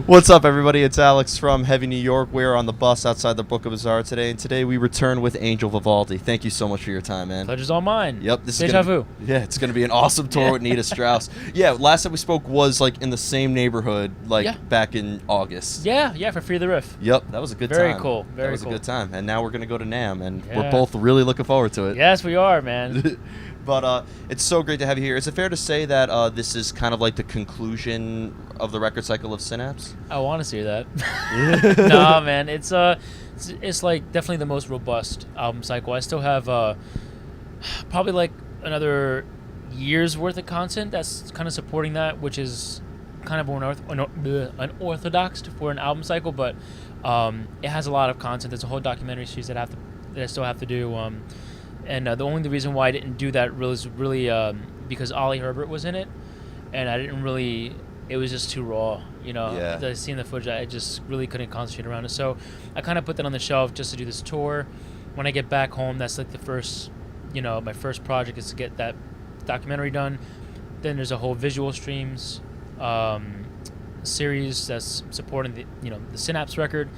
What's up, everybody? It's Alex from Heavy New York. We're on the bus outside the Book of Bazaar today, and today we return with Angel Vivaldi. Thank you so much for your time, man. Pleasure's all mine. Yep, this Deja is vu. Yeah, it's gonna be an awesome tour with Nita Strauss. Yeah, last time we spoke was like in the same neighborhood, back in August. Yeah, for Free the Riff. Yep, that was a good time. Very cool. That was cool. a good time, and now we're gonna go to NAMM, and we're Yeah. both really looking forward to it. Yes, we are, man. But it's so great to have you here. Is it fair to say that this is kind of like the conclusion of the record cycle of Synapse? I want to see that. Nah, man, it's like definitely the most robust album cycle. I still have probably like another year's worth of content that's kind of supporting that, which is kind of unorthodox for an album cycle, but it has a lot of content. There's a whole documentary series that I still have to do. And the reason why I didn't do that is really because Oli Herbert was in it, and I didn't really. It was just too raw, Yeah. Seeing the footage, I just really couldn't concentrate around it. So I kind of put that on the shelf just to do this tour. When I get back home, that's like the first, my first project is to get that documentary done. Then there's a whole visual streams series that's supporting the Synapse record,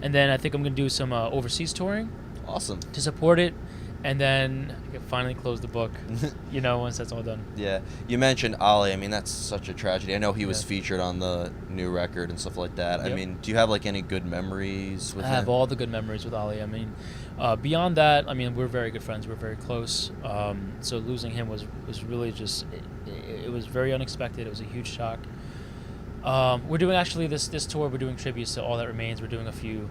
and then I think I'm gonna do some overseas touring. Awesome. To support it. And then I can finally close the book, once that's all done. Yeah. You mentioned Ali. I mean, that's such a tragedy. I know he was featured on the new record and stuff like that. Yep. I mean, do you have, any good memories with him? I have all the good memories with Ali. I mean, beyond that, we're very good friends. We're very close. So losing him was really just, it was very unexpected. It was a huge shock. We're doing actually this tour. We're doing tributes to All That Remains. We're doing a few,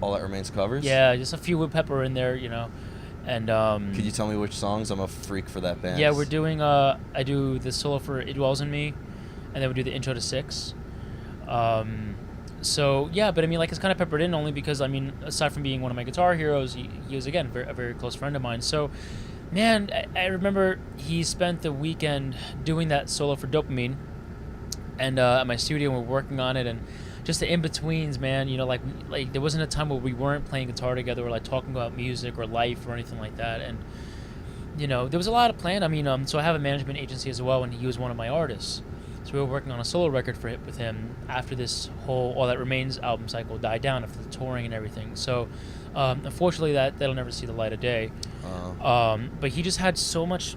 All That Remains covers? Yeah, just a few with Pepper in there, and Could you tell me which songs? I'm a freak for that band. Yeah, we're doing. I do the solo for "It Dwells in Me," and then we do the intro to "Six." So yeah, but it's kind of peppered in only because aside from being one of my guitar heroes, he was again a very close friend of mine. So, man, I remember he spent the weekend doing that solo for Dopamine. And at my studio, we're working on it, and just the in-betweens, man. Like there wasn't a time where we weren't playing guitar together, or talking about music or life or anything like that. And there was a lot of plan. So I have a management agency as well, and he was one of my artists. So we were working on a solo record with him after this whole All That Remains album cycle died down after the touring and everything. So unfortunately, that'll never see the light of day. But he just had so much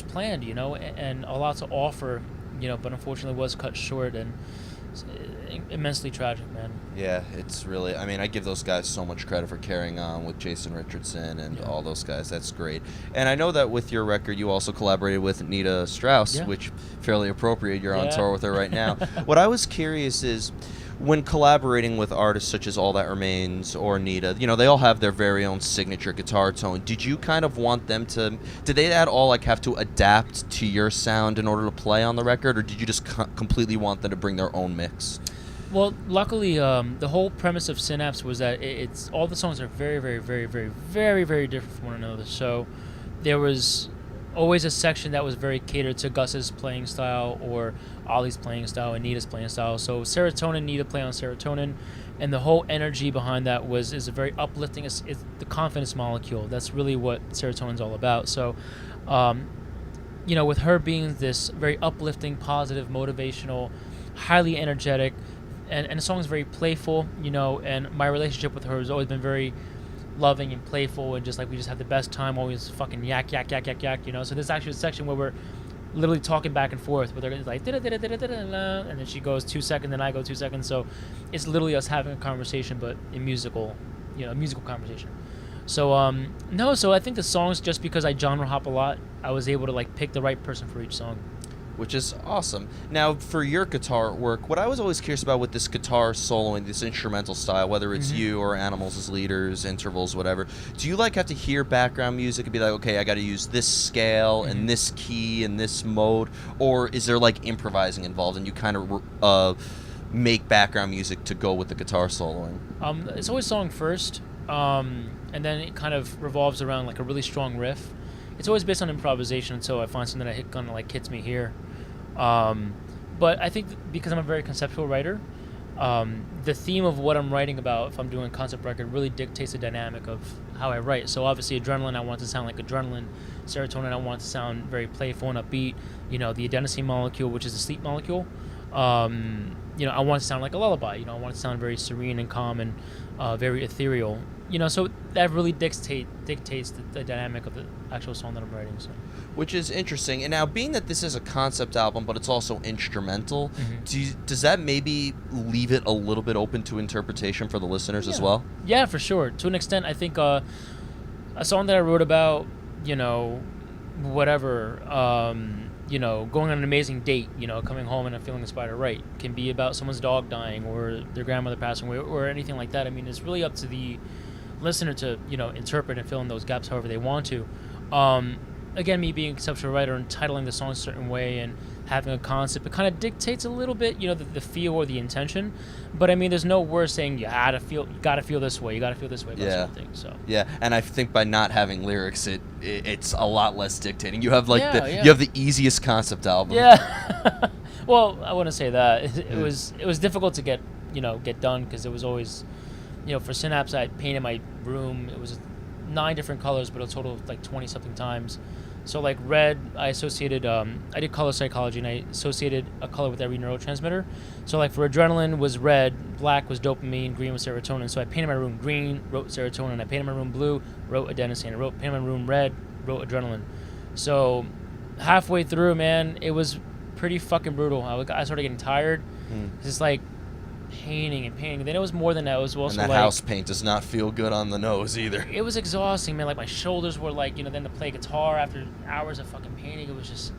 planned, and a lot to offer. But unfortunately was cut short, and it's immensely tragic, man. Yeah, it's really, I give those guys so much credit for carrying on with Jason Richardson and all those guys. That's great. And I know that with your record, you also collaborated with Nita Strauss, which fairly appropriate. You're on tour with her right now. What I was curious is, when collaborating with artists such as All That Remains or Nita, they all have their very own signature guitar tone. Did you kind of want them to, did they at all have to adapt to your sound in order to play on the record, or did you just completely want them to bring their own mix? Well, luckily, the whole premise of Synapse was that it's all the songs are very, very, very, very, very, very different from one another. So there was always a section that was very catered to Gus's playing style or Ollie's playing style and Nita's playing style. So Serotonin, Nita play on Serotonin, and the whole energy behind that is a very uplifting. It's the confidence molecule. That's really what Serotonin's all about. So, with her being this very uplifting, positive, motivational, highly energetic, and the song is very playful, and my relationship with her has always been very loving and playful, and we just have the best time, always fucking yak, so there's actually a section where we're literally talking back and forth with her, it's like and then she goes 2 seconds, then I go 2 seconds, so it's literally us having a conversation, but a musical conversation. So no, so I think the songs, just because I genre hop a lot, I was able to pick the right person for each song. Which is awesome. Now, for your guitar work, what I was always curious about with this guitar soloing, this instrumental style, whether it's you or Animals as leaders, intervals, whatever, do you have to hear background music and be like, okay, I got to use this scale and this key and this mode, or is there improvising involved and you kind of make background music to go with the guitar soloing? It's always song first, and then it kind of revolves around a really strong riff. It's always based on improvisation until I find something that kind of hits me here. But I think because I'm a very conceptual writer, the theme of what I'm writing about, if I'm doing a concept record, really dictates the dynamic of how I write. So obviously Adrenaline, I want it to sound like Adrenaline. Serotonin, I want it to sound very playful and upbeat. The adenosine molecule, which is the sleep molecule, I want to sound like a lullaby. I want to sound very serene and calm and very ethereal. So that really dictates the dynamic of the actual song that I'm writing. So. Which is interesting. And now, being that this is a concept album, but it's also instrumental, Mm-hmm. does that maybe leave it a little bit open to interpretation for the listeners as well? Yeah, for sure. To an extent, I think a song that I wrote about, whatever, going on an amazing date, coming home and feeling inspired to write, can be about someone's dog dying or their grandmother passing away or anything like that. I mean, it's really up to the listener to, interpret and fill in those gaps however they want to. Again, me being a conceptual writer and titling the song a certain way and having a concept, it kind of dictates a little bit, the feel or the intention. But I mean, there's no worse saying you gotta feel this way, about something. So yeah, and I think by not having lyrics, it's a lot less dictating. You have you have the easiest concept album. Yeah. Well, I wouldn't say that. It was difficult to get done because it was always, for Synapse, I painted my room. It was 9 different colors, but a total of like 20 something times. So like red, I associated, I did color psychology and I associated a color with every neurotransmitter. So like for adrenaline was red, black was dopamine, green was serotonin. So I painted my room green, wrote serotonin. I painted my room blue, wrote adenosine. I painted my room red, wrote adrenaline. So halfway through, man, it was pretty fucking brutal. I started getting tired. It's like painting and painting. Then it was more than that. It was also and that house paint does not feel good on the nose either. It was exhausting, man. Like my shoulders were like, then to play guitar after hours of fucking painting, it was just,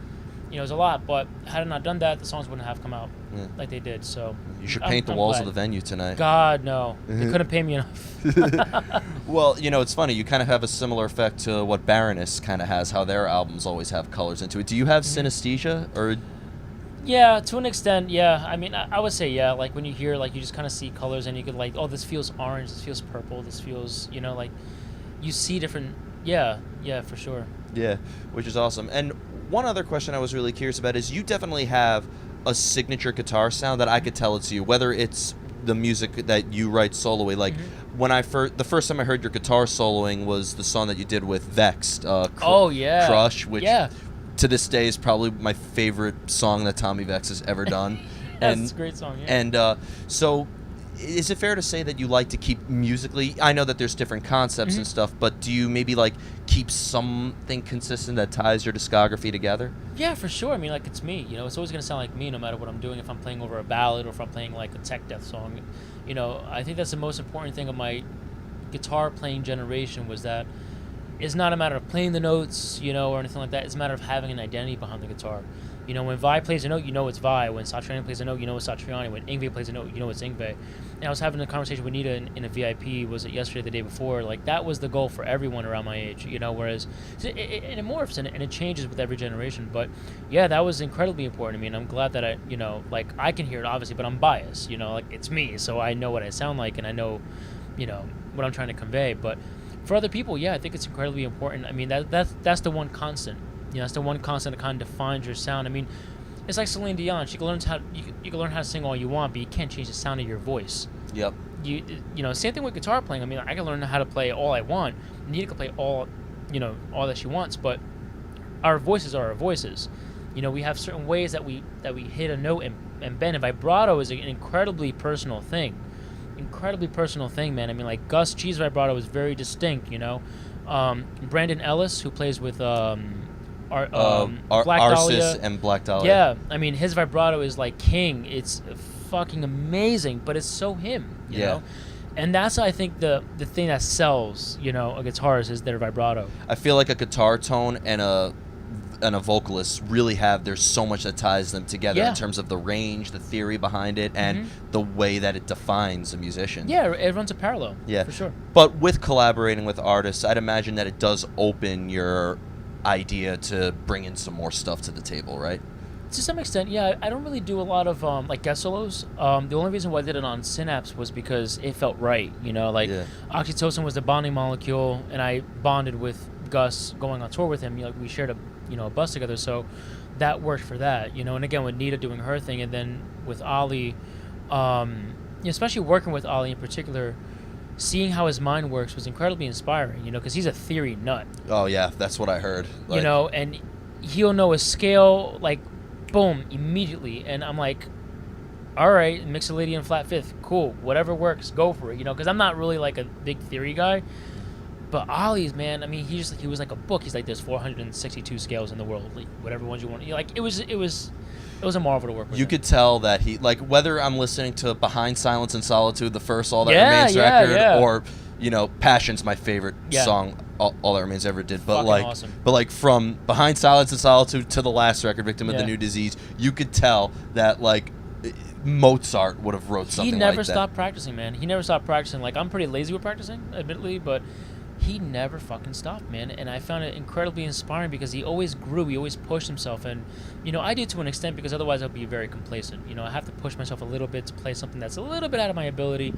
it was a lot. But had I not done that, the songs wouldn't have come out like they did. So you should paint the walls of the venue tonight. God, no. They couldn't pay me enough. Well, it's funny. You kind of have a similar effect to what Baroness kind of has, how their albums always have colors into it. Do you have synesthesia or... Yeah, to an extent, yeah. I mean, I would say, yeah, like when you hear, like, you just kind of see colors and you could, like, oh, this feels orange, this feels purple, this feels, like, you see different, yeah, for sure. Yeah, which is awesome. And one other question I was really curious about is you definitely have a signature guitar sound that I could tell it's you, whether it's the music that you write soloing. Like, when the first time I heard your guitar soloing was the song that you did with Vexed, Crush, which... Yeah. To this day is probably my favorite song that Tommy Vex has ever done. It's a great song, yeah. And so is it fair to say that you like to keep musically, I know that there's different concepts and stuff, but do you maybe like keep something consistent that ties your discography together? Yeah, for sure. I mean, like, it's me, it's always going to sound like me no matter what I'm doing, if I'm playing over a ballad or if I'm playing like a tech death song. I think that's the most important thing of my guitar playing generation was that it's not a matter of playing the notes, or anything like that. It's a matter of having an identity behind the guitar. When Vi plays a note, it's Vi. When Satriani plays a note, it's Satriani. When Yngwie plays a note, it's Yngwie. And I was having a conversation with Nita in a VIP, was it yesterday, the day before? Like, that was the goal for everyone around my age, whereas it morphs and it changes with every generation. But, yeah, that was incredibly important. I mean, I'm glad that I can hear it, obviously, but I'm biased, like, it's me, so I know what I sound like and I know, what I'm trying to convey. But for other people, yeah, I think it's incredibly important. I mean, that's the one constant. That's the one constant that kind of defines your sound. I mean, it's like Celine Dion. You can learn how to sing all you want, but you can't change the sound of your voice. Yep. Same thing with guitar playing. I mean, I can learn how to play all I want. Nita can play all that she wants, but our voices are our voices. We have certain ways that we hit a note and bend. And vibrato is an incredibly personal thing. Man. I mean, like, Gus G's vibrato is very distinct, Brandon Ellis, who plays with Black Arsis and Black Dahlia. Yeah, I mean, his vibrato is like king. It's fucking amazing, but it's so him, you know? And that's, I think, the thing that sells, a guitarist is their vibrato. I feel like a guitar tone and a vocalist really there's so much that ties them together in terms of the range, the theory behind it, and the way that it defines a musician. Yeah, it runs a parallel. Yeah, for sure. But with collaborating with artists, I'd imagine that it does open your idea to bring in some more stuff to the table, right? To some extent, yeah. I don't really do a lot of like guest solos. The only reason why I did it on Synapse was because it felt right. Oxytocin was the bonding molecule, and I bonded with Gus going on tour with him. We shared a bus together, so that worked for that. And again, with Nita doing her thing, and then with Oli, especially working with Oli in particular, seeing how his mind works was incredibly inspiring. Because he's a theory nut. Oh yeah, that's what I heard. And he'll know a scale like boom immediately, and I'm like, all right, Mixolydian flat fifth, cool, whatever works, go for it, you know, because I'm not really like a big theory guy. But Oli's, man, I mean, he was like a book. He's like, there's 462 scales in the world, like, whatever ones you want. Like, it was a marvel to work with. You could tell that he, like, whether I'm listening to Behind Silence and Solitude, the first All That Remains record, or, you know, Passion's my favorite song All That Remains ever did. But fucking awesome. But like from Behind Silence and Solitude to the last record, Victim of the New Disease, you could tell that like Mozart would have wrote something like that. He never stopped practicing, man. He never stopped practicing. Like, I'm pretty lazy with practicing, admittedly, but he never fucking stopped, man. And I found it incredibly inspiring because he always grew. He always pushed himself. And, you know, I do to an extent because otherwise I'll be very complacent. You know, I have to push myself a little bit to play something that's a little bit out of my ability.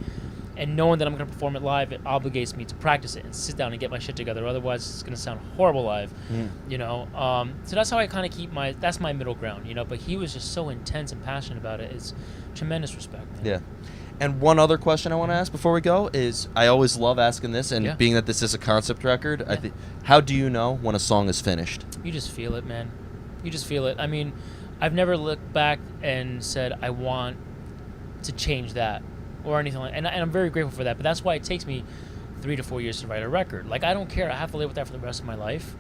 And knowing that I'm going to perform it live, it obligates me to practice it and sit down and get my shit together. Otherwise, it's going to sound horrible live, you know. So that's how I kind of keep that's my middle ground, you know. But he was just so intense and passionate about it. It's tremendous respect, man. Yeah. And one other question I want to ask before we go is, I always love asking this, and being that this is a concept record, I think, how do you know when a song is finished? You just feel it, man. You just feel it. I mean, I've never looked back and said, I want to change that or anything like that. And I'm very grateful for that. But that's why it takes me 3 to 4 years to write a record. Like, I don't care. I have to live with that for the rest of my life.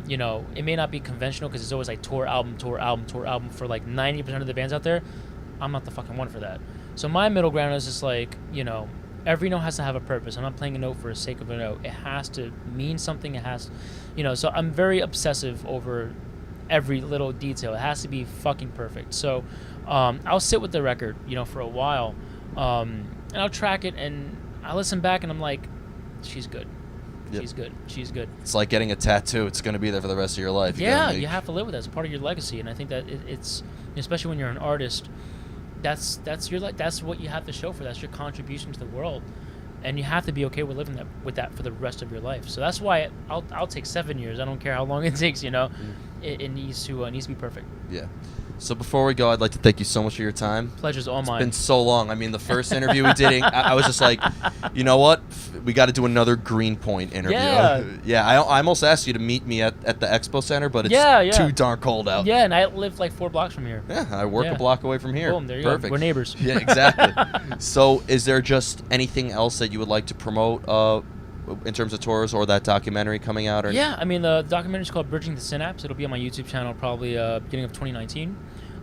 You know, it may not be conventional because it's always like tour album for like 90% of the bands out there. I'm not the fucking one for that. So my middle ground is just like, you know, every note has to have a purpose. I'm not playing a note for the sake of a note. It has to mean something. It has, you know, so I'm very obsessive over every little detail. It has to be fucking perfect. So I'll sit with the record, you know, for a while, and I'll track it, and I listen back, and I'm like, she's good. Yep. She's good. It's like getting a tattoo. It's going to be there for the rest of your life. You have to live with that. It's part of your legacy, and I think that it's especially when you're an artist. That's what you have to show for. That's your contribution to the world, and you have to be okay with living with that for the rest of your life. So that's why I'll take 7 years. I don't care how long it takes. You know, it needs to be perfect. Yeah. So before we go, I'd like to thank you so much for your time. Pleasure's all mine. It's been so long. I mean, the first interview we did, I was just like, you know what? We got to do another Greenpoint interview. Yeah. I almost asked you to meet me at the Expo Center, but it's too darn cold out. Yeah, and I live like 4 blocks from here. Yeah, I work a block away from here. Boom, there you Perfect. go. We're neighbors. Yeah, exactly. So is there just anything else that you would like to promote in terms of tours or that documentary coming out? Or I mean, the documentary is called Bridging the Synapse. It'll be on my YouTube channel probably beginning of 2019.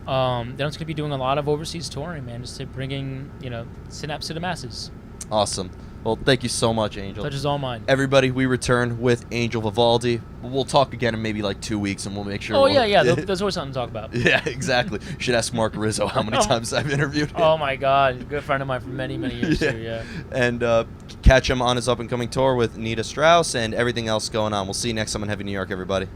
Then I'm going to be doing a lot of overseas touring, man, just to bringing, you know, Synapse to the masses. Awesome. Well, thank you so much, Angel. Pleasure's all mine. Everybody, we return with Angel Vivaldi. We'll talk again in maybe like 2 weeks, and we'll make sure. Oh, yeah. There's always something to talk about. Yeah, exactly. You should ask Mark Rizzo how many times I've interviewed him. Oh, my God. A good friend of mine for many, many years, too, yeah. And catch him on his up-and-coming tour with Nita Strauss and everything else going on. We'll see you next time on Heavy New York, everybody.